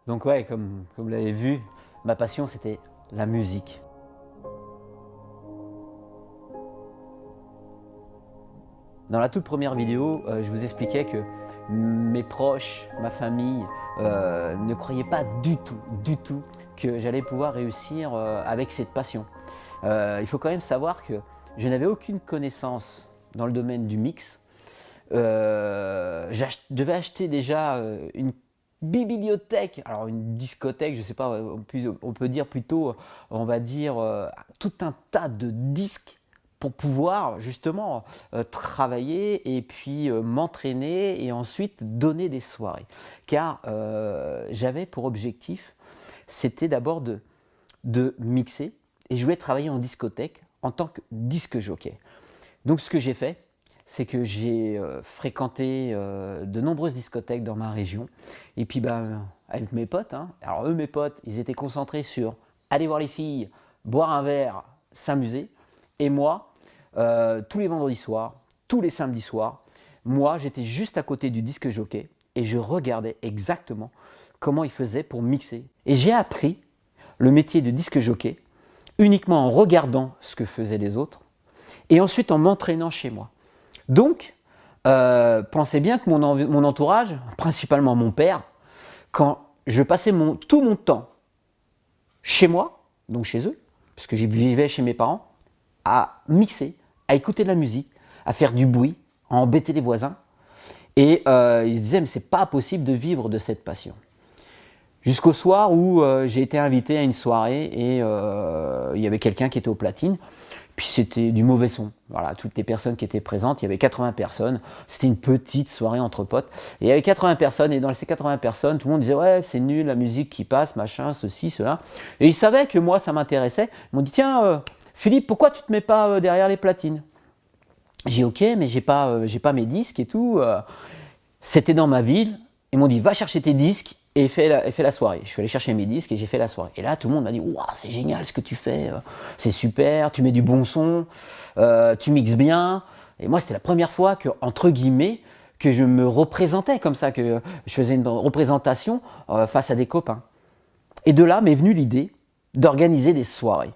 Donc ouais, comme vous l'avez vu, ma passion c'était la musique. Dans la toute première vidéo, je vous expliquais que mes proches, ma famille, ne croyaient pas du tout que j'allais pouvoir réussir avec cette passion. Il faut quand même savoir que je n'avais aucune connaissance dans le domaine du mix. Je devais acheter déjà une bibliothèque, alors une discothèque, je ne sais pas, on peut dire plutôt, on va dire, tout un tas de disques pour pouvoir justement travailler et puis m'entraîner et ensuite donner des soirées. Car j'avais pour objectif, c'était d'abord de mixer et je voulais travailler en discothèque en tant que disque jockey. Donc ce que j'ai fait, c'est que j'ai fréquenté de nombreuses discothèques dans ma région. Et puis avec mes potes, hein. Alors eux, mes potes, ils étaient concentrés sur aller voir les filles, boire un verre, s'amuser. Et moi, tous les vendredis soirs, tous les samedis soirs, moi, j'étais juste à côté du disque jockey et je regardais exactement comment ils faisaient pour mixer. Et j'ai appris le métier de disque jockey uniquement en regardant ce que faisaient les autres et ensuite en m'entraînant chez moi. Donc, pensez bien que mon entourage, principalement mon père, quand je passais tout mon temps chez moi, donc chez eux, parce que je vivais chez mes parents, à mixer, à écouter de la musique, à faire du bruit, à embêter les voisins, et ils se disaient mais c'est pas possible de vivre de cette passion. Jusqu'au soir où j'ai été invité à une soirée et il y avait quelqu'un qui était aux platines. Puis c'était du mauvais son. Voilà, toutes les personnes qui étaient présentes, il y avait 80 personnes. C'était une petite soirée entre potes. Et il y avait 80 personnes, et dans ces 80 personnes, tout le monde disait ouais, c'est nul, la musique qui passe, machin, ceci, cela. Et ils savaient que moi, ça m'intéressait. Ils m'ont dit tiens, Philippe, pourquoi tu te mets pas derrière les platines? J'ai dit ok, mais j'ai pas mes disques et tout. C'était dans ma ville. Ils m'ont dit va chercher tes disques et fais la soirée. Je suis allé chercher mes disques et j'ai fait la soirée. Et là, tout le monde m'a dit waouh, c'est génial ce que tu fais, c'est super, tu mets du bon son, tu mixes bien. Et moi, c'était la première fois que, entre guillemets, que je me représentais comme ça, que je faisais une représentation face à des copains. Et de là m'est venue l'idée d'organiser des soirées.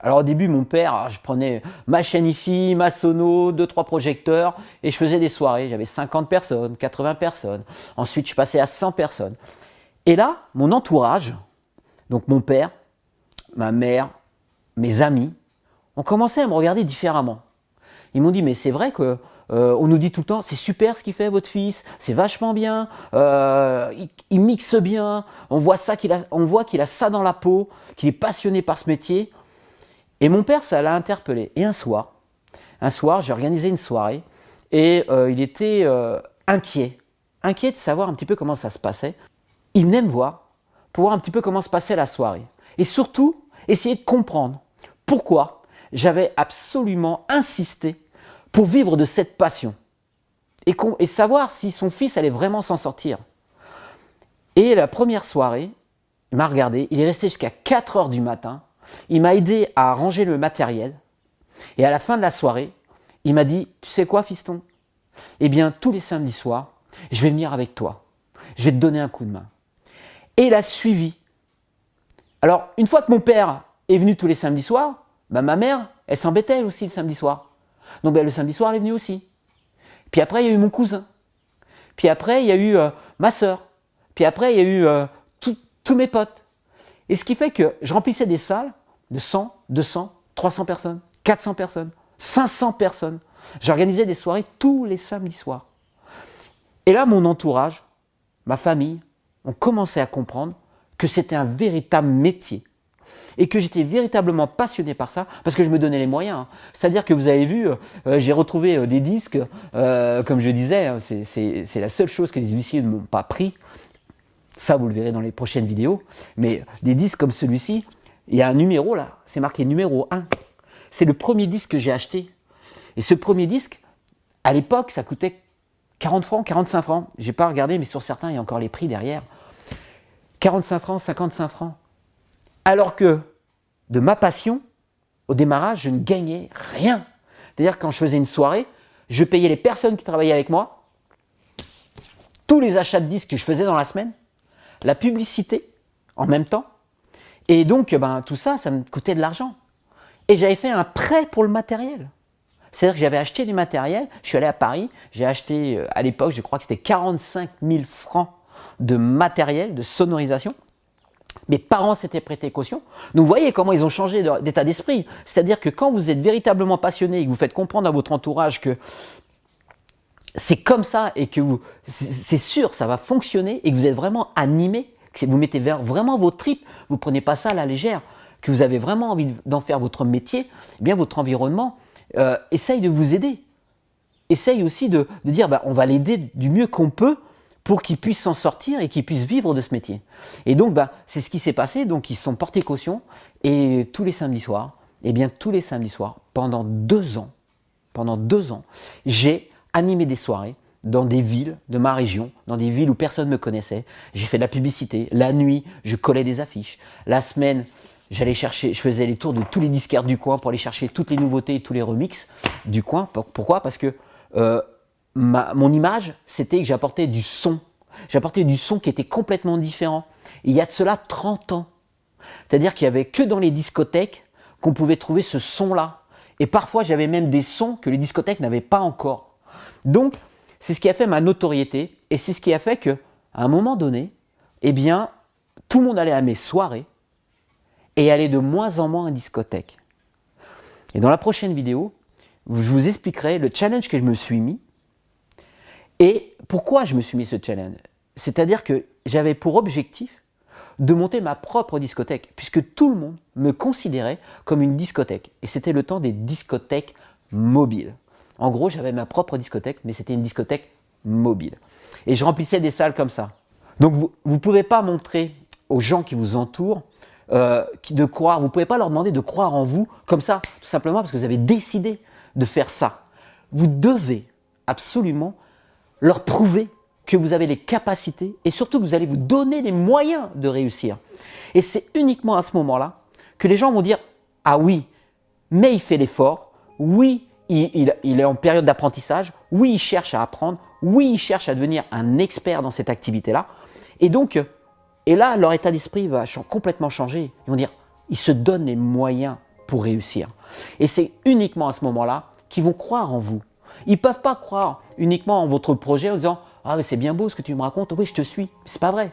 Alors au début, mon père, je prenais ma chaîne hi-fi, ma sono, 2-3 projecteurs et je faisais des soirées. J'avais 50 personnes, 80 personnes. Ensuite, je passais à 100 personnes. Et là, mon entourage, donc mon père, ma mère, mes amis, ont commencé à me regarder différemment. Ils m'ont dit mais c'est vrai que on nous dit tout le temps c'est super ce qu'il fait votre fils, c'est vachement bien, il mixe bien, on voit qu'il a ça dans la peau, qu'il est passionné par ce métier. Et mon père, ça l'a interpellé. Et un soir, j'ai organisé une soirée et il était inquiet de savoir un petit peu comment ça se passait. Il venait me voir pour voir un petit peu comment se passait la soirée. Et surtout, essayer de comprendre pourquoi j'avais absolument insisté pour vivre de cette passion. Et savoir si son fils allait vraiment s'en sortir. Et la première soirée, il m'a regardé, il est resté jusqu'à 4 heures du matin. Il m'a aidé à ranger le matériel. Et à la fin de la soirée, il m'a dit « Tu sais quoi, fiston? Eh bien, tous les samedis soirs, je vais venir avec toi. Je vais te donner un coup de main. » Et il a suivi. Alors, une fois que mon père est venu tous les samedis soirs, ma mère, elle s'embêtait aussi le samedi soir. Donc le samedi soir, elle est venue aussi. Puis après, il y a eu mon cousin. Puis après, il y a eu ma sœur. Puis après, il y a eu tous mes potes. Et ce qui fait que je remplissais des salles de 100, 200, 300 personnes, 400 personnes, 500 personnes. J'organisais des soirées tous les samedis soirs. Et là, mon entourage, ma famille, ont commencé à comprendre que c'était un véritable métier. Et que j'étais véritablement passionné par ça, parce que je me donnais les moyens. Hein. C'est-à-dire que vous avez vu, j'ai retrouvé des disques, comme je disais, hein, c'est la seule chose que les huissiers ne m'ont pas pris. Ça, vous le verrez dans les prochaines vidéos. Mais des disques comme celui-ci, il y a un numéro là, c'est marqué numéro 1. C'est le premier disque que j'ai acheté. Et ce premier disque, à l'époque, ça coûtait 40 francs, 45 francs. Je n'ai pas regardé, mais sur certains, il y a encore les prix derrière. 45 francs, 55 francs. Alors que, de ma passion, au démarrage, je ne gagnais rien. C'est-à-dire quand je faisais une soirée, je payais les personnes qui travaillaient avec moi, tous les achats de disques que je faisais dans la semaine. la publicité en même temps. Et donc, tout ça, ça me coûtait de l'argent. Et j'avais fait un prêt pour le matériel. C'est-à-dire que j'avais acheté du matériel, je suis allé à Paris, j'ai acheté à l'époque, je crois que c'était 45 000 francs de matériel, de sonorisation. Mes parents s'étaient prêtés caution. Donc vous voyez comment ils ont changé d'état d'esprit. C'est-à-dire que quand vous êtes véritablement passionné et que vous faites comprendre à votre entourage que c'est comme ça et que c'est sûr, ça va fonctionner et que vous êtes vraiment animé, que vous mettez vraiment vos tripes, vous ne prenez pas ça à la légère, que vous avez vraiment envie d'en faire votre métier, eh bien votre environnement essaye de vous aider. Essaye aussi de dire on va l'aider du mieux qu'on peut pour qu'il puisse s'en sortir et qu'il puisse vivre de ce métier. Et donc c'est ce qui s'est passé, donc ils se sont portés caution et tous les samedis soirs, pendant 2 ans, j'ai animé des soirées dans des villes de ma région, dans des villes où personne ne me connaissait. J'ai fait de la publicité. La nuit, je collais des affiches. La semaine, je faisais les tours de tous les disquaires du coin pour aller chercher toutes les nouveautés et tous les remixes du coin. Pourquoi? Parce que mon image, c'était que j'apportais du son. J'apportais du son qui était complètement différent. Et il y a de cela 30 ans. C'est-à-dire qu'il n'y avait que dans les discothèques qu'on pouvait trouver ce son-là. Et parfois, j'avais même des sons que les discothèques n'avaient pas encore. Donc, c'est ce qui a fait ma notoriété et c'est ce qui a fait qu'à un moment donné, eh bien, tout le monde allait à mes soirées et allait de moins en moins à discothèque. Et dans la prochaine vidéo, je vous expliquerai le challenge que je me suis mis et pourquoi je me suis mis ce challenge. C'est-à-dire que j'avais pour objectif de monter ma propre discothèque, puisque tout le monde me considérait comme une discothèque. Et c'était le temps des discothèques mobiles. En gros, j'avais ma propre discothèque, mais c'était une discothèque mobile. Et je remplissais des salles comme ça. Donc vous ne pouvez pas montrer aux gens qui vous entourent de croire, vous ne pouvez pas leur demander de croire en vous comme ça, tout simplement parce que vous avez décidé de faire ça. Vous devez absolument leur prouver que vous avez les capacités et surtout que vous allez vous donner les moyens de réussir. Et c'est uniquement à ce moment-là que les gens vont dire « Ah oui, mais il fait l'effort, oui, il est en période d'apprentissage, oui, il cherche à apprendre, oui, il cherche à devenir un expert dans cette activité-là. » Et donc, là, leur état d'esprit va complètement changer. Ils vont dire « Il se donne les moyens pour réussir. » Et c'est uniquement à ce moment-là qu'ils vont croire en vous. Ils ne peuvent pas croire uniquement en votre projet en disant « Ah, mais c'est bien beau ce que tu me racontes, oui, je te suis. » C'est pas vrai.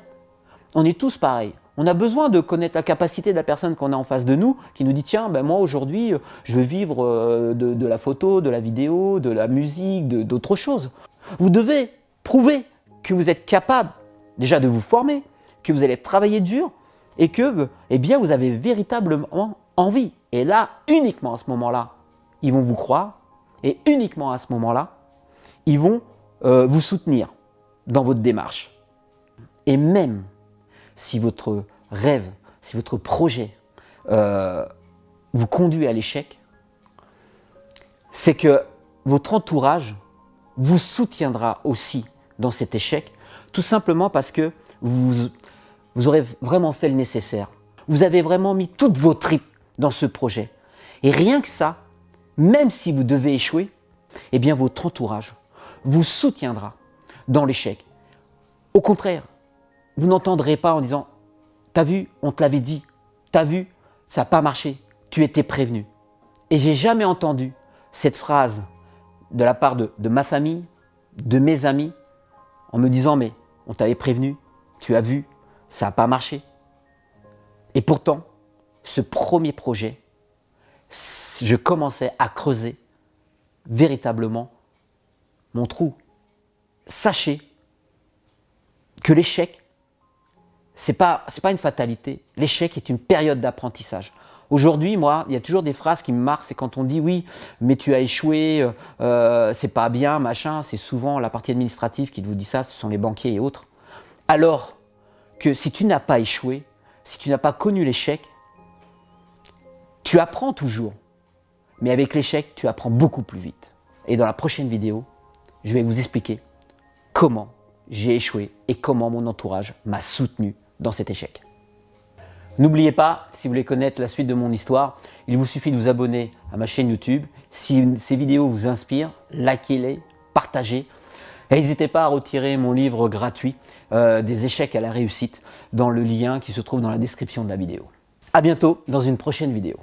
On est tous pareils. On a besoin de connaître la capacité de la personne qu'on a en face de nous, qui nous dit « Tiens, moi aujourd'hui, je veux vivre de la photo, de la vidéo, de la musique, d'autres choses. » Vous devez prouver que vous êtes capable déjà de vous former, que vous allez travailler dur et que bien, vous avez véritablement envie. Et là, uniquement à ce moment-là, ils vont vous croire et uniquement à ce moment-là, ils vont vous soutenir dans votre démarche. Et même si votre rêve, si votre projet vous conduit à l'échec, c'est que votre entourage vous soutiendra aussi dans cet échec, tout simplement parce que vous aurez vraiment fait le nécessaire. Vous avez vraiment mis toutes vos tripes dans ce projet. Et rien que ça, même si vous devez échouer, eh bien votre entourage vous soutiendra dans l'échec. Au contraire, vous n'entendrez pas en disant « T'as vu, on te l'avait dit. T'as vu, ça n'a pas marché. Tu étais prévenu. » Et j'ai jamais entendu cette phrase de la part de ma famille, de mes amis, en me disant « Mais on t'avait prévenu, tu as vu, ça n'a pas marché. » Et pourtant, ce premier projet, je commençais à creuser véritablement mon trou. Sachez que l'échec, c'est pas une fatalité. L'échec est une période d'apprentissage. Aujourd'hui, moi, il y a toujours des phrases qui me marquent, c'est quand on dit « Oui, mais tu as échoué, c'est pas bien, machin ». C'est souvent la partie administrative qui vous dit ça, ce sont les banquiers et autres. Alors que si tu n'as pas échoué, si tu n'as pas connu l'échec, tu apprends toujours. Mais avec l'échec, tu apprends beaucoup plus vite. Et dans la prochaine vidéo, je vais vous expliquer comment j'ai échoué et comment mon entourage m'a soutenu dans cet échec. N'oubliez pas, si vous voulez connaître la suite de mon histoire, il vous suffit de vous abonner à ma chaîne YouTube. Si ces vidéos vous inspirent, likez-les, partagez. N'hésitez pas à retirer mon livre gratuit des échecs à la réussite dans le lien qui se trouve dans la description de la vidéo. À bientôt dans une prochaine vidéo.